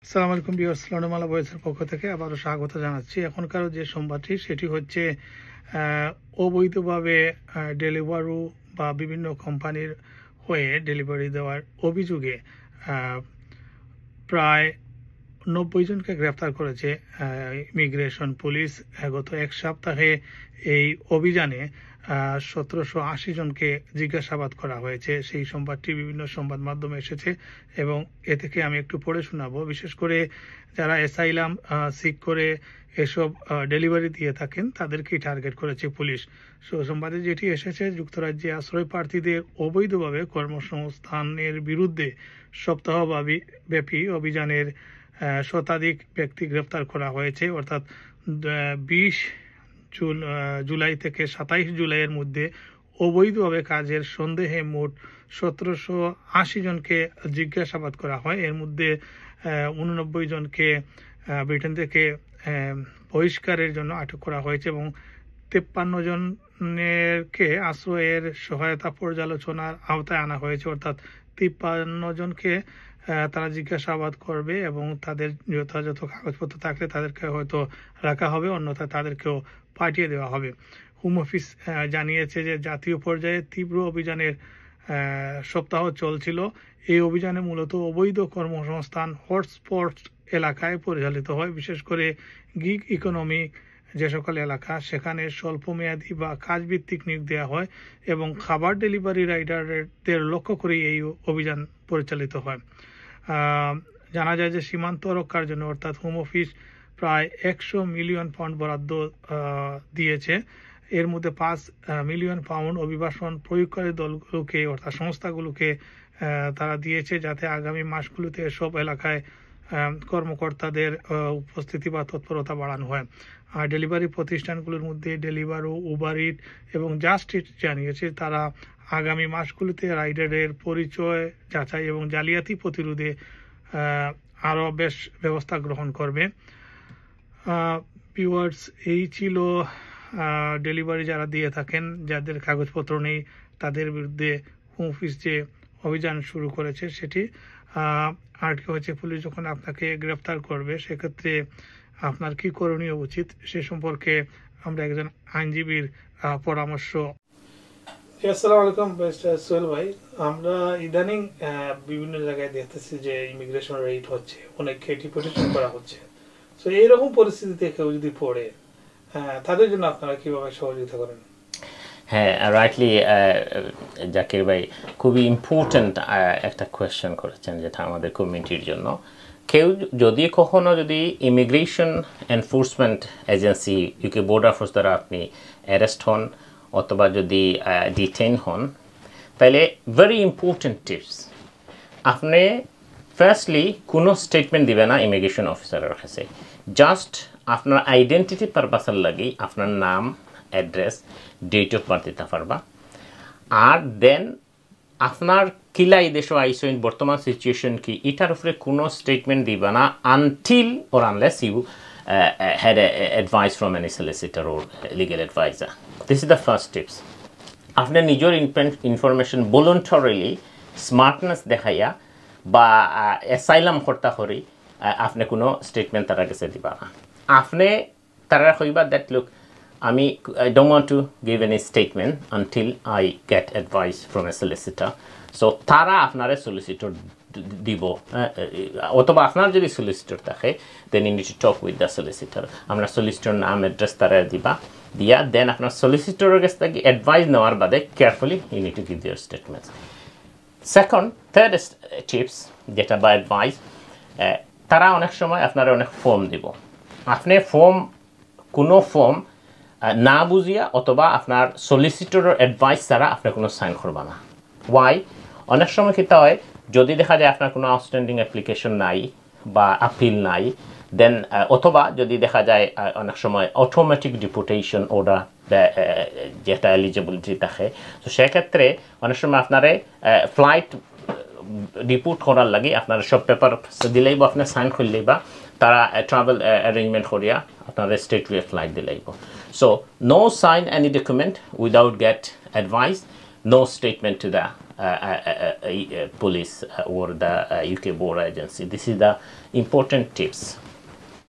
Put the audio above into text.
আসসালামু আলাইকুম ভিউয়ার্স, লন্ডনমালা ভয়েসের পক্ষ থেকে আবারও স্বাগত জানাচ্ছি। এখনকার যে সংবাদটি সেটি হচ্ছে অবৈধভাবে ডেলিভারি বা বিভিন্ন কোম্পানির হয়ে ডেলিভারি দেওয়ার অভিযোগে প্রায় 90 জনকে গ্রেফতার করেছে ইমিগ্রেশন পুলিশ। গত এক সপ্তাহে এই অভিযানে 1780 জনকে জিজ্ঞাসাবাদ করা হয়েছে। সেই সংবাদটি বিভিন্ন সংবাদ মাধ্যমে এসেছে এবং এ থেকে আমি একটু পড়ে শোনাবো। বিশেষ করে যারা অ্যাসাইলাম সিক করে এসব ডেলিভারি দিয়ে থাকেন তাদেরকেই টার্গেট করেছে পুলিশ। সংবাদে যেটি এসেছে, যুক্তরাজ্যে আশ্রয় প্রার্থীদের অবৈধভাবে কর্মসংস্থানের বিরুদ্ধে সপ্তাহব্যাপী অভিযানের শতাধিক ব্যক্তি গ্রেফতার করা হয়েছে। অর্থাৎ 20 জুলাই থেকে 27 জুলাইয়ের মধ্যে অবৈধভাবে কাজের সন্দেহে মোট 1780 জনকে জিজ্ঞাসাবাদ করা হয়। এর মধ্যে 89 জনকে ব্রিটেন থেকে বহিষ্কারের জন্য আটক করা হয়েছে এবং 53 জনকে আশ্রয়ের সহায়তা পর্যালোচনার আওতায় আনা হয়েছে। অর্থাৎ 53 জনকে তারা জিজ্ঞাসাবাদ করবে এবং তাদের যথাযথ কাগজপত্র থাকলে তাদেরকে হয়তো রাখা হবে, অন্যথায় তাদেরকেও পাঠিয়ে দেওয়া হবে। হোম অফিস জানিয়েছে যে জাতীয় পর্যায়ে তীব্র অভিযানের সপ্তাহ চলছিল। এই অভিযানে মূলত অবৈধ কর্মসংস্থান হটস্পট এলাকায় পরিচালিত হয়। বিশেষ করে গিগ ইকোনমি যে সকল এলাকা, সেখানে স্বল্পমেয়াদী বা কাজভিত্তিক নিয়োগ দেওয়া হয় এবং খাবার ডেলিভারি রাইডারদের লক্ষ্য করে এই অভিযান পরিচালিত হয়। জানা যায় যে সীমান্ত রক্ষার জন্য অর্থাৎ হোম অফিস প্রায় 100 মিলিয়ন পাউন্ড বরাদ্দ দিয়েছে। এর মধ্যে 5 মিলিয়ন পাউন্ড অভিবাসন প্রয়োগকারী দলগুলোকে অর্থাৎ সংস্থাগুলোকে তারা দিয়েছে, যাতে আগামী মাসগুলোতে সব এলাকায় কর্মকর্তাদের উপস্থিতি বা তৎপরতা বাড়ানো হয়। আর ডেলিভারি প্রতিষ্ঠানগুলোর মধ্যে ডেলিভারো, উবার ইট এবং জাস্ট ইট জানিয়েছে তারা আগামী মাসগুলোতে রাইডারের পরিচয় যাচাই এবং জালিয়াতি প্রতিরোধে আরও বেশ ব্যবস্থা গ্রহণ করবে। ভিউয়ার্স, এই ছিল ডেলিভারি যারা দিয়ে থাকেন, যাদের কাগজপত্র নেই তাদের বিরুদ্ধে হোম অফিস যে অভিযান শুরু করেছে সেটি। আর কি হচ্ছে, পুলিশ যখন আপনাকে গ্রেফতার করবে সেক্ষেত্রে আপনার কি করণীয় উচিত সে সম্পর্কে আমরা একজন আইনজীবীর পরামর্শ। আসসালামু আলাইকুম সোহেল ভাই, আমরা ইদানিং বিভিন্ন জায়গায় দেখতেছি যে ইমিগ্রেশন রেড হচ্ছে, অনেককে ডিপোর্টেশন করা হচ্ছে। তো এইরকম পরিস্থিতিতে কেউ যদি পড়ে তাদের জন্য আপনারা কিভাবে সহযোগিতা করেন? হ্যাঁ, রাইটলি জাকির ভাই খুবই ইম্পর্টেন্ট একটা কোয়েশ্চেন করেছেন, যেটা আমাদের কমিউনিটির জন্য। কেউ যদি immigration enforcement agency UK border force দ্বারা আপনি অ্যারেস্ট হন অথবা যদি ডিটেইন হন, তাহলে ভেরি ইম্পর্টেন্ট টিপস, আপনি ফার্স্টলি কোনো স্টেটমেন্ট দিবে না ইমিগ্রেশন অফিসারের কাছে। জাস্ট আপনার আইডেন্টিটি পারপাসের লাগি আপনার নাম, অ্যাড্রেস, ডেট অফ বার্থ দিতে পারবা। আর দেন আপনার কিলা এই দেশ আইসইন বর্তমান সিচুয়েশন কি, এটার উপরে কোনো স্টেটমেন্ট দিবা না until or unless you had advice from any solicitor or legal advisor. This is the first tips. আপনি নিজের ইনফরমেশন ভলান্টারিলি স্মার্টনেস দেখাইয়া বা অ্যাসাইলাম কর্তা করি আপনি কোনো স্টেটমেন্ট তারা কাছে দিবা না। আপনি তারা কইবা that look, I don't want to give any statement until I get advice from a solicitor. So তারা আপনারে সলিসিটর দিব, অথবা আপনার যদি সলিসিটর থাকে then you need to talk with the solicitor. আপনার সলিসিটর নাম, অ্যাড্রেস তারা দিয়া দেন আপনার সলিসিটরের কাছ থেকে অ্যাডভাইস নেওয়ার বাদে carefully you need to give your statements. Third tips যেটা বা অ্যাডভাইস, তারা অনেক সময় আপনারা অনেক ফর্ম দিব। আপনি কোনো ফর্ম না বুঝিয়া অথবা আপনার সলিসিটরের অ্যাডভাইস ছাড়া আপনি কোনো সাইন করবা না। ওয়াই? অনেক সময় কি হয়, যদি দেখা যায় আপনার কোনো আউটস্ট্যান্ডিং অ্যাপ্লিকেশন নাই বা আপিল নাই, দেন অথবা যদি দেখা যায় অনেক সময় অটোমেটিক ডিপোর্টেশন অর্ডার যেটা এলিজিবিলিটি থাকে, তো সেক্ষেত্রে অনেক সময় আপনারে ফ্লাইট ডিপোর্ট করার লাগে আপনার সব পেপার দিলেই বা আপনার সাইন করলেই বা তারা ট্রাভেল অ্যারেঞ্জমেন্ট করিয়া আপনার স্টেটলি ফ্লাইট দিলেই। So no sign any document without get advice, no statement to the police or the UK border agency. This is the important tips.